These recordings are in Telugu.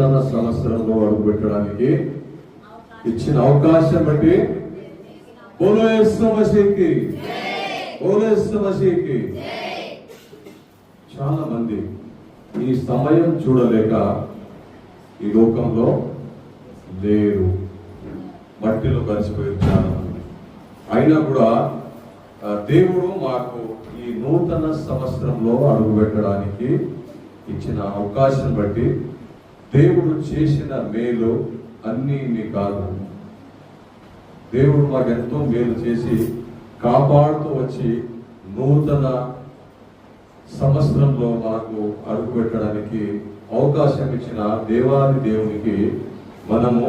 నూతన సంవత్సరంలో అడుగుపెట్టడానికి ఇచ్చిన అవకాశం బట్టి బోలో యేసు మసీహ్కి, బోలో యేసు మసీహ్కి. చాలా మంది ఈ సమయం చూడలేక ఈ లోకంలో లేరు, మట్టిలో కలిసిపోయారు చాలా మంది. అయినా కూడా దేవుడు మాకు ఈ నూతన సంవత్సరంలో అడుగుపెట్టడానికి ఇచ్చిన అవకాశం బట్టి దేవుడు చేసిన మేలు అన్నీ కాదు. దేవుడు మాకు ఎంతో మేలు చేసి కాపాడుతూ వచ్చి నూతన సంవత్సరంలో మనకు అడుగుపెట్టడానికి అవకాశం ఇచ్చిన దేవాది దేవునికి మనము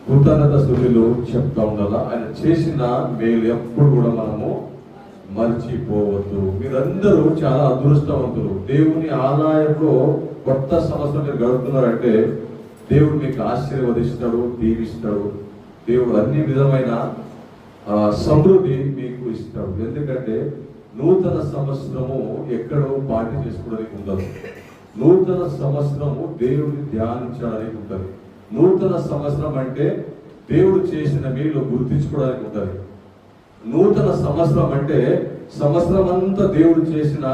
కృతజ్ఞత స్తుతులు చెప్తా ఉండాలా. ఆయన చేసిన మేలు ఎప్పుడు కూడా మనము మర్చిపోవద్దు. మీరందరూ చాలా అదృష్టవంతులు. దేవుని ఆలయంలో కొత్త సంవత్సరం మీరు గడుపుతున్నారంటే దేవుడు మీకు ఆశీర్వదిస్తాడు, దీవిస్తాడు. దేవుడు అన్ని విధమైన సమృద్ధి మీకు ఇస్తాడు. ఎందుకంటే నూతన సంవత్సరము ఎక్కడో పార్టీ చేసుకోవడానికి ఉండదు. నూతన సంవత్సరము దేవుడిని ధ్యానించడానికి ఉంటుంది. నూతన సంవత్సరం అంటే దేవుడు చేసిన మేలు గుర్తించుకోవడానికి ఉంటుంది. నూతన సంవత్సరం అంటే సంవత్సరం అంతా దేవుడు చేసిన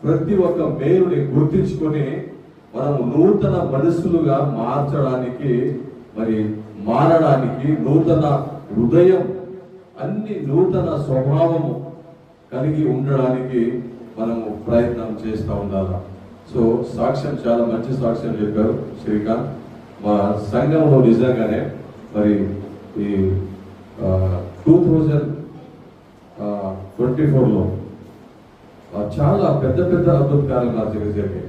ప్రతి ఒక్క మేలుని గుర్తించుకొని మనము నూతన మనుషులుగా మారడానికి నూతన హృదయం, అన్ని నూతన స్వభావము కలిగి ఉండడానికి మనము ప్రయత్నం చేస్తూ ఉండాలి. సో సాక్ష్యం చాలా మంచి సాక్ష్యం చెప్పారు శ్రీకాంత్. మా సంఘంలో నిజంగానే మరి ఈ 2024లో చాలా పెద్ద పెద్ద అద్భుత కార్యాలు జరిగాయి.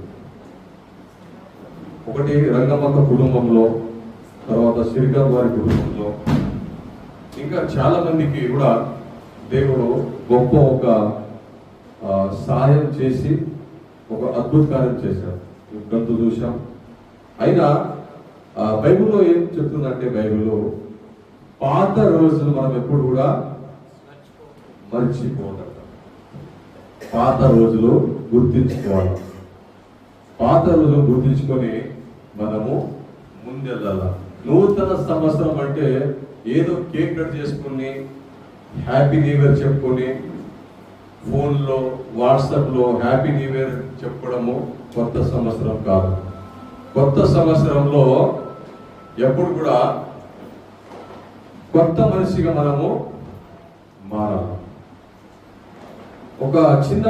ఒకటి రంగమ్మక్క కుటుంబంలో, తర్వాత శ్రీకాంత్ వారి కుటుంబంలో, ఇంకా చాలా మందికి కూడా దేవుడు గొప్ప ఒక సహాయం చేసి ఒక అద్భుత కార్యం చేశాడు. గంతు చూసాం. అయినా బైబిల్లో ఏం చెప్తుందంటే, బైబిల్లో పాత రోజులు మనం ఎప్పుడు కూడా మర్చిపోవాలి. పాత రోజులు గుర్తించుకోవాలి. పాత రోజులు గుర్తించుకొని మనము ముందెళ్ళాల. నూతన సంవత్సరం అంటే ఏదో కేక్ కట్ చేసుకుని హ్యాపీ న్యూ ఇయర్ చెప్పుకొని ఫోన్లో వాట్సాప్లో హ్యాపీ న్యూ ఇయర్ చెప్పడము కొత్త సంవత్సరం కాదు. కొత్త సంవత్సరంలో ఎప్పుడు కూడా కొత్త మనిషిగా మనము మారాలి. ఒక చిన్న